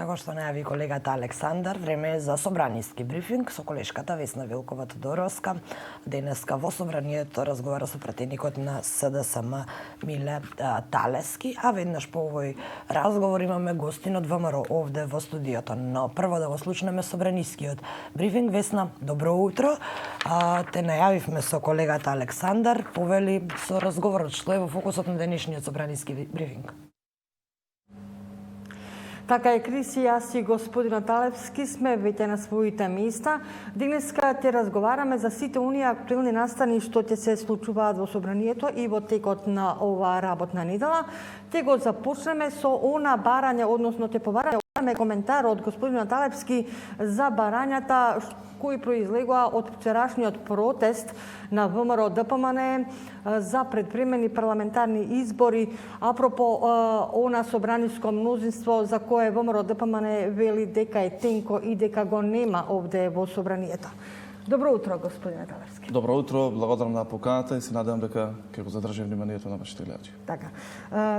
Како што најави колегата Александар, време е за собраниски брифинг со колешката Весна Вилкова-Тодоровска. Денеска во собранието разговара со пратеникот на СДСМ Миле Талески, а веднаш по овој разговор имаме гостин од ВМРО овде во студиото. Но прво да го слушнеме собранискиот брифинг. Весна, добро утро. Те најавивме со колегата Александар, повели со разговорот што е во фокусот на денешниот собраниски брифинг. Така е, Криси, јас и господинот Талевски сме веќе на своите места. Денеска те разговараме за сите оние актуелни настани што ќе се случуваат во собранието и во текот на оваа работна недела. Те го започнеме со она барање, односно те побараме коментар од господинот Талевски за барањата кои произлегува од вчерашниот протест на ВМРО ДПМН за предпремени парламентарни избори, апропо она собраниско мнозинство за кое ВМРО ДПМН вели дека е тенко и дека го нема овде во собранието. Добро утро, господине Талевски. Добро утро, благодарам на поканата и се надевам дека ќе го задржи вниманието на вашите гледачи. Така.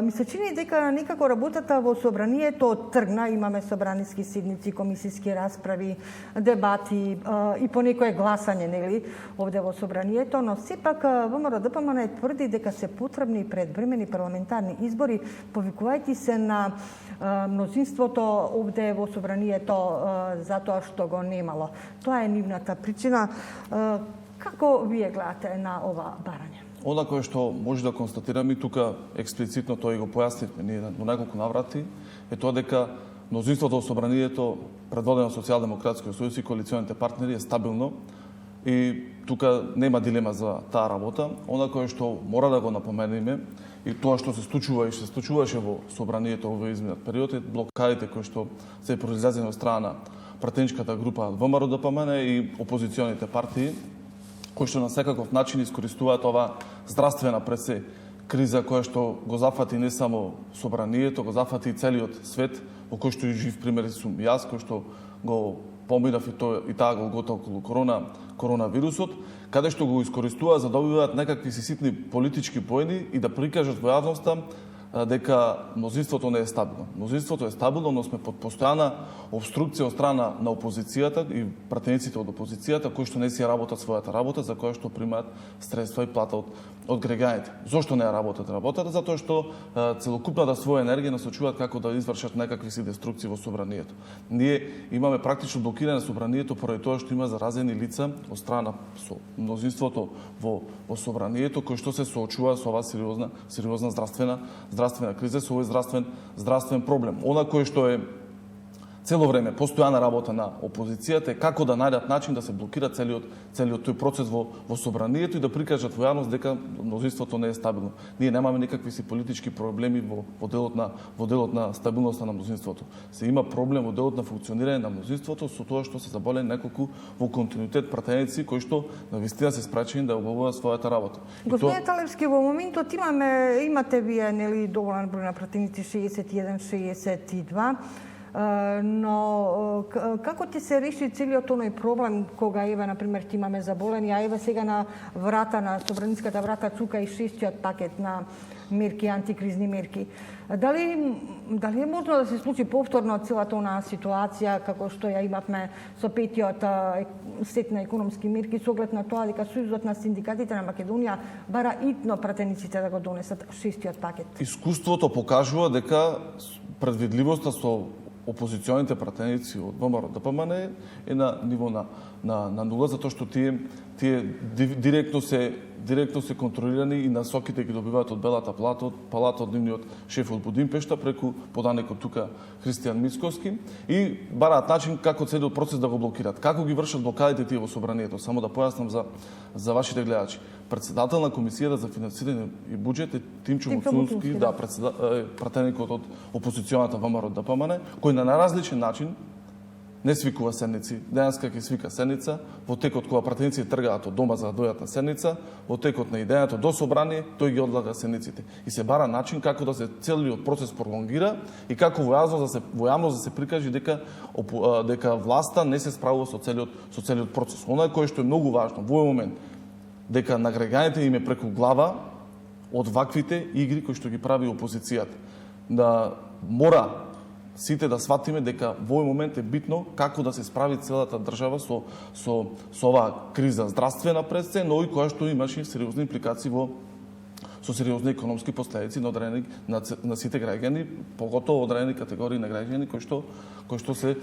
Ми се чини дека некако работата во собранието тргна, имаме собраниски седници, комисиски расправи, дебати и по некое гласање, нели, овде во собранието, но сепак ВМРО ДПМН тврди дека се потребни предвремени парламентарни избори, повикувајќи се на мнозинството овде во собранието затоа што го немало. Тоа е нивната причина. Како вие гледате на ова барање? Она кое што може да констатираме и тука експлицитно тој го појаснивме ние во неколку наврати е тоа дека мнозинството во собранието предводено од Социјалдемократскиот сојуз и коалиционите партнери е стабилно и тука нема дилема за таа работа. Она кое што мора да го напоменеме и тоа што се случува и што се случуваше во собранието во изминат период е блокадите кои што се произлезени од страна на пратеничката група ВМРО ДПМН и опозиционите партии, кои што на секаков начин искористуваат оваа здравствена пресе криза која што го зафати не само собранието, го зафати и целиот свет, во кој што и жив пример сум јас, кој што го поминав и таа голгота околу коронавирусот, каде што го искористуваат за да добиваат некакви ситни политички поени и да прикажат во јавноста дека мнозинството не е стабилно. Мнозинството е стабилно, но сме под постојана обструкција од страна на опозицијата и пратениците од опозицијата кои што не си работат својата работа, за која што примаат средства и плата од граѓаните. Зошто не ја работат работата? Затоа што целокупната своја енергија насочуваат како да извршат некакви си деструкции во собранието. Ние имаме практично блокирање на собранието поради тоа што има заразени лица од страна со мнозинството во собранието кои што се соочуваат со оваа сериозна здравствена криза, со овој здравствен проблем. Она кое што е цело време постојана работа на опозицијата е како да најдат начин да се блокира целиот тој процес во собранието и да прикажат во јавност дека мнозинството не е стабилно. Ние немаме никакви си политички проблеми во делот на стабилноста на мнозинството. Се има проблем во делот на функционирање на мнозинството со тоа што се заболени неколку во континуитет пратеници кои што навистина се спречени да обавуваат својата работа. Господине Талевски, во моментот имате вие нели доволен број на пратеници 61-62. Но како ќе се реши целиот оној проблем кога еве на пример ти имаме заболени, а еве сега на врата на собраниската врата цука и 6-тиот пакет на мерки, антикризни мерки. Дали е можно да се случи повторно целата онаа ситуација како што ја имавме со 5-тиот сет на економски мерки со оглед на тоа дека Сојузот на синдикатите на Македонија бара итно пратениците да го донесат 6-тиот пакет? Искуството покажува дека предвидливоста со опозиционите пратеници од ВМРО ДПМН е на ниво на нула, затоа што тие директно се контролирани и насоките ги добиваат од Белата палата, од нивниот шеф од Будимпешта, преку поданикот тука Христијан Мицкоски и бараат начин како целиот процес да го блокираат. Како ги вршат блокадите тие во собранието? Само да појаснам за вашите гледачи. Председател на Комисијата за финансирање и буџет е Тимчо Муцунски, пратеникот од опозиционата ВМРО ДПМН, кој на наразличен начин не свикува седници. Денеска ќе свика седница, во текот кога пратениците тргаат од дома за да дојдат на седница, во текот на идејата до собрание, тој ги одлага седниците. И се бара начин како да се целиот процес пролонгира и како во јавност да се прикажи дека власта не се справува со целиот процес. Она кое што е многу важно во овој момент, дека на граѓаните им е преку глава од ваквите игри кои што ги прави опозицијата. Да мора сите да сватиме дека во овој момент е битно како да се справи целата држава со оваа криза здравствена пред се, но и која што имаше сериозни импликации со сериозни економски последици на сите граѓани, поготово одредени категории на граѓани кои што се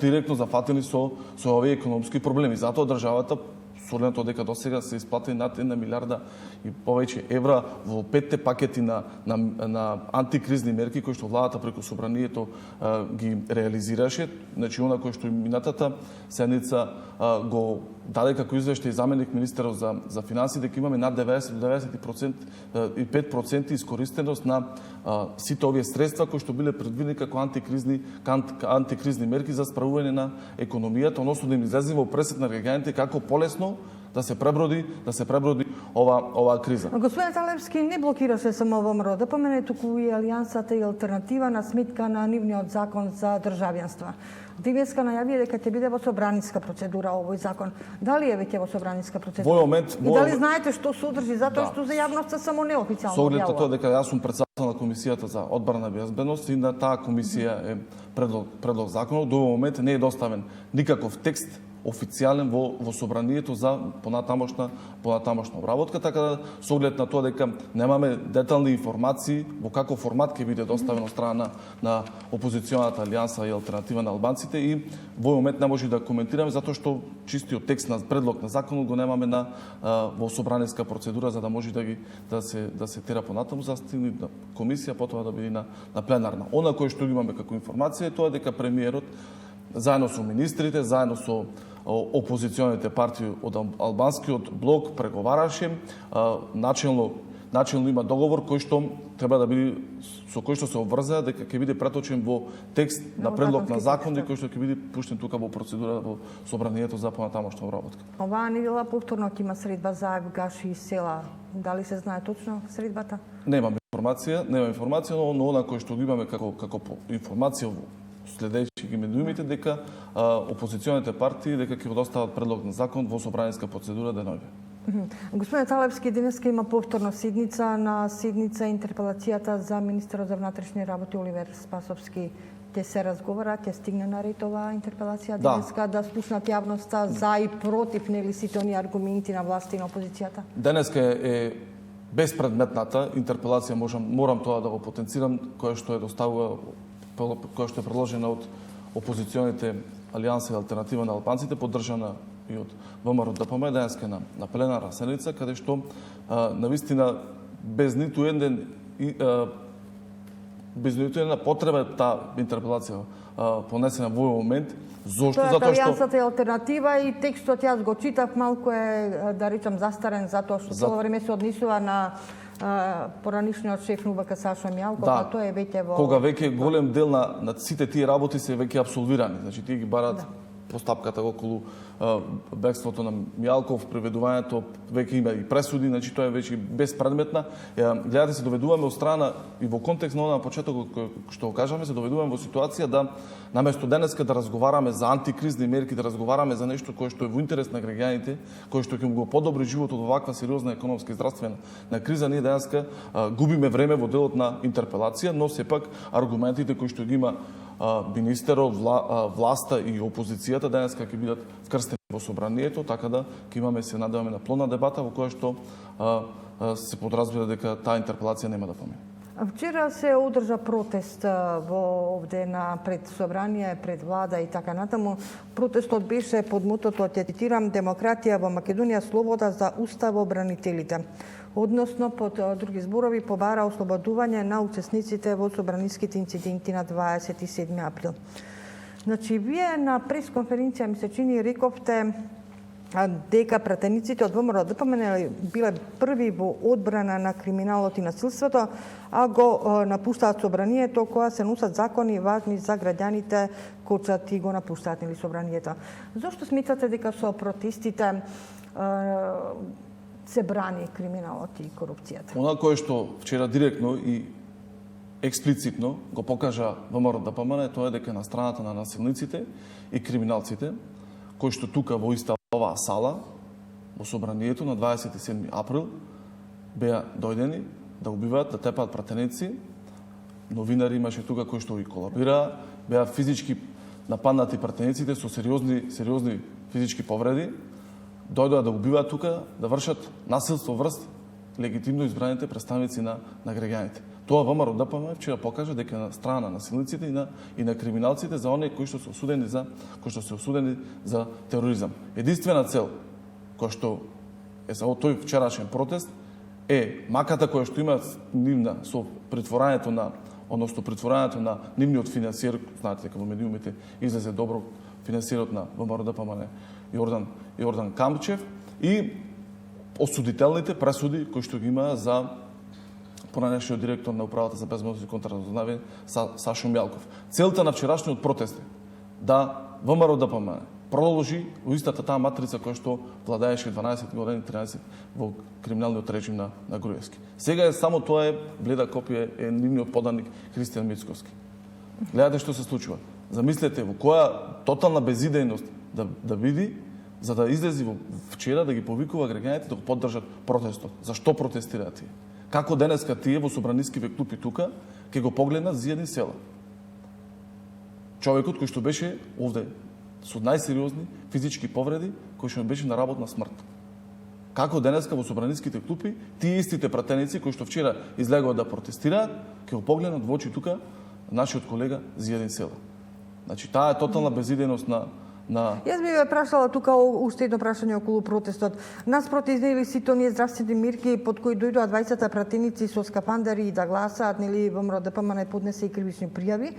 директно зафатени со овие економски проблеми. Затоа државата, со тоа дека досега се исплати над 1 милиарда и повеќе евра во 5 пакети на антикризни мерки кои што владата преку собранието ги реализираше. Значи, она кој што минатата седница го даде како извештај заменик министерот за финансии, дека имаме над 90-95% искористеност на сите овие средства кои што биле предвидени како антикризни мерки за справување на економијата, односно да им излеземе во пресет на граѓаните како полесно да се преброди оваа криза. Господин Талевски не блокираше само ВМРО, да помене туку и Алијансата и алтернатива на сметка на нивниот закон за државјанство. Денеска најави дека ќе биде во собраниска процедура овој закон. Дали е веќе во собраниска процедура? Во момент, и дали знаете што содржи, затоа што за јавноста само неофицијално со оглед на тоа дека јас сум председател на комисијата за одбрана и безбедност и на таа комисија е предлог законот, до овој момент не е доставен никаков текст официјален во собранието за понатамошна обработка, така да со оглед на тоа дека немаме детални информации во каков формат ќе биде доставено од страна на опозиционата алијанса и алтернатива на албанците, и во момент не може да коментираме затоа што чистиот текст на предлог на законот го немаме во собраниска процедура за да може да се тера понатаму, за стигне на комисија, потоа да биде на пленарна. Она кое што имаме како информација е тоа дека премиерот заедно со министрите, заедно со опозиционите партии од албанскиот блок преговараше, начелно има договор кој што треба да биде, со кој што се обврза дека ќе биде преточен во текст на предлог на закон и кој што ќе биде пуштен тука во процедура во собранието за понатамошна обработка. Оваа недела повторно ќе има средба за Евгаши и села. Дали се знае точно средбата? Нема информација, но она кој што го имаме како информација следејќи ги медиумите, дека опозиционите партии дека ќе го достават предлог на закон во собраниска процедура денови. Господин Талевски, денеска има повторно седница интерпелацијата за министерот за внатрешни работи Оливер Спасовски. Ќе се разговара, ќе стигне на ред оваа интерпелација денеска да слушнат јавноста за и против нели сите оние аргументи на власта и на опозицијата? Денеска е безпредметната интерпелација, морам тоа да го потенцирам, која што е предложена од опозиционите Алијанса и алтернатива на албанците, поддржана и од ВМРО ДПМ, денеска на пленарна седница, каде што навистина без ниту една потреба таа интерпелација понесена во овој момент. Зошто? Затоа што Алијансата и алтернатива и текстот јас го читав, малку е да речам застарен, затоа што цело време се однесува на поранишниот шеф на УБК Сашо Мјалков, а тоа е веќе во... Кога веќе голем дел на сите тие работи се веќе апсолвирани. Значи, тие ги барат постапката околу бегството на Мјалков, приведувањето, веќе има и пресуди, значи тоа е веќе безпредметна. Гледате, се доведуваме од страна и во контекст на на почеток што го кажаме, се доведуваме во ситуација да наместо денеска да разговараме за антикризни мерки, да разговараме за нешто кое што е во интерес на граѓаните, кое што ќе му го подобри животот во ваква сериозна економска и здравствена криза, ние денеска губиме време во делот на интерпелација, но сепак аргументите кои што ги има министерот, власта и опозицијата денеска ќе бидат вкрстени во собранието, така да ќе имаме, се надеваме, на плодна дебата во која што се подразбира дека таа интерпелација нема да помине. Вчера се одржа протест овде пред собрание, пред влада и така натаму. Протестот беше под мотото, ќе цитирам, демократија во Македонија, слобода за уставобранителите. Односно, под други зборови, побара ослободување на учесниците во собраниските инциденти на 27 април. Значи, вие на пресконференција ми се чини рековте дека пратениците од ВМРО ДПМН биле први во одбрана на криминалот и насилството, а го напуштаат собранието кога се носат закони важни за граѓаните, кочат и го напуштаат нели собранието. Зошто сметате дека со протестите се брани криминалот и корупцијата? Она кое што вчера директно и експлицитно го покажа ВМРО ДПМН, тоа е дека на страната на насилниците и криминалците, кои што тука во иста оваа сала, во собранието на 27 април, беа дојдени да убиваат, да тепаат пратеници, новинари имаше тука кои што ги колабира, беа физички нападнати пратениците со сериозни физички повреди, дојдоа да убиваат тука, да вршат насилство врз легитимно избраните представници на граѓаните. Тоа ВМРО ДПМН вчера покажа дека на страна на насилниците и на криминалците за оние кои што се осудени за тероризам. Единствена цел која што е само тој вчерашен протест е маката која што има нивна со притворањето на нивниот финансиер, знаете дека во медиумите излезе добро финансиерот на ВМРО ДПМН Јордан Камчев и осудителните пресуди кои што ги има за поранешниот директор на управата за безбедност и контраразузнавање Сашо Мјалков. Целта на вчерашниот протест е да ВМРО ДПМН продолжи во истата таа матрица која што владееше 12 години, 13 во криминалниот режим на Груевски. Сега е само тоа е бледа копија е нивниот поданик Христијан Мицковски. Гледате што се случува. Замислете во која тотална безидејност да види за да излези вчера да ги повикува граѓаните да го поддржат протестот. Зашто протестираат тие? Како денеска тие во собранискиве клупи тука ќе го погледнат Зијадин Села? Човекот кој што беше овде со најсериозни физички повреди, кој што беше на работна смрт. Како денеска во собраниските клупи тие истите пратеници кои што вчера излегоа да протестираат, ќе го погледнат во очи тука нашиот колега Зијадин Села. Значи таа е тотална безидејност на Јас би ве прашала тука уште едно прашање околу протестот. Наспроти изнели сите оние здравствени мерки под кои дојдоа 20 пратеници со скафандари да гласаат, нели ВМРО ДПМН поднесе и кривични пријави.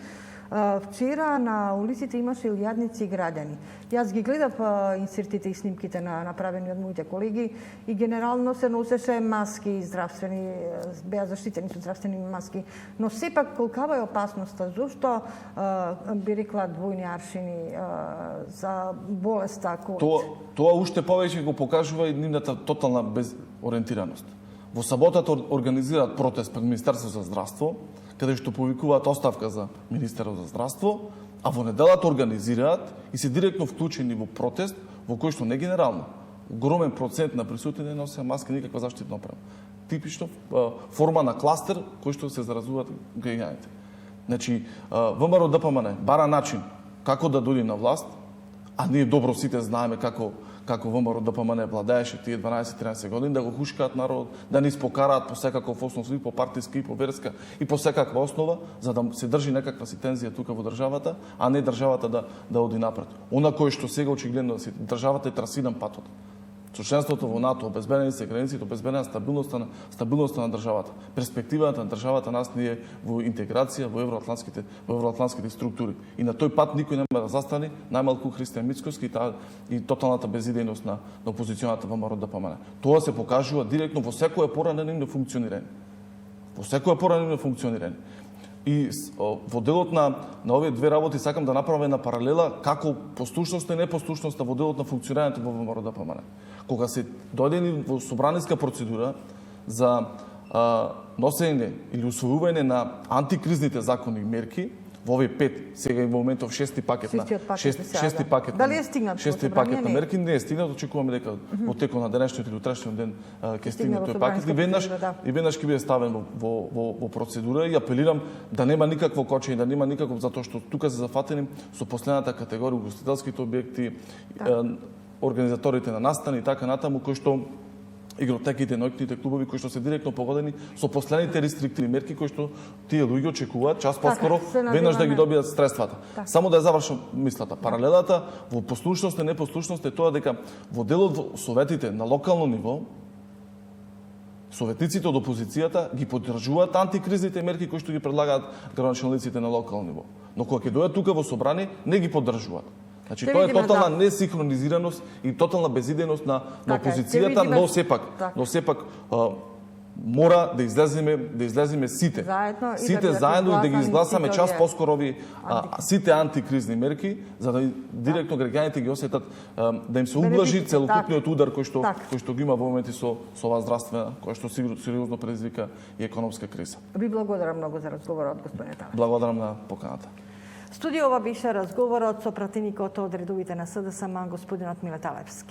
Вчера на улиците имаше илјадници граѓани. Јас ги гледав инсертите и снимките направени од моите колеги и генерално се носеше маски здравствени, беа заштитени со здравствени маски, но сепак колкава е опасноста, зошто би рекла двојни аршини за болеста Тоа уште повеќе го покажува и нивната тотална безориентираност. Во саботата организираат протест пред Министерството за здравство, каде што повикуваат оставка за министерот за здравство, а во неделата организираат и се директно вклучени во протест во кој што не генерално. Огромен процент на присутните не носеа маски, никаква заштитна опрема. Типично форма на кластер кој што се заразуваат граѓаните. Значи, ВМРО ДПМН бара начин како да дојде на власт, а ние добро сите знаеме како ВМРО ДПМН владееше тие 12-13 години, да го хушкаат народ, да ни испокараат по секаков основ, и по партиска, и по верска, и по секаква основа, за да се држи некаква си тензија тука во државата, а не државата да оди напред. Она кој што сега очигледно државата е трасиран патот. Со членството во НАТО, обезбедени се границите, обезбедена стабилноста на државата. Перспективата на државата нас ни е во интеграција во евроатлантските структури. И на тој пат никој нема да застане, најмалку Христијан Мицковски и тоталната безидејност на опозиционата ВМРО ДПМН. Тоа се покажува директно во секое порано нивно функционирање. И во делот на овие две работи сакам да направам една паралела како послушноста и непослушноста во делот на функционирањето во ВМРО ДПМН. Кога се дојдени во собраниска процедура за носење или усвојување на антикризните закони и мерки, во овие 5, сега и во моментов шести пакет на Дали е стигнат пакет на мерки, не е стигнат, очекуваме дека во текот на денешниот или утрешниот ден ќе стигне тој пакет и веднаш ќе биде ставен во процедура и апелирам да нема никакво кочење, да нема никаков, затоа што тука се зафатени со последната категорија угостителските објекти, организаторите на настани и така натаму, кои што игротеките, ноќните клубови кои што се директно погодени со последните рестриктивни мерки кои што тие луѓе очекуваат час поскоро веднаш да ги добијат средствата. Само да ја завршам мислата. Паралелата во послушност и непослушност е тоа дека во делот во советите на локално ниво советниците од опозицијата ги поддржуваат антикризните мерки кои што ги предлагаат градоначалниците на локално ниво. Но кога ќе дојдат тука во собрание, не ги поддржуваат. Значи, тоа е тотална несинхронизираност и тотална безидејност на опозицијата, но сепак мора да излеземе сите заедно и да ги изгласаме час поскоро сите антикризни мерки, за да директно граѓаните ги осетат да им се ублажи целокупниот удар кој што ги има во моменти со оваа здравствена, која што сериозно предизвика и економска криза. Ви благодарам многу за разговорот, господине Талевски. Благодарам на поканата. Студио ова беше разговорот со пратеникот од редовите на СДСМ, господинот Миле Талевски.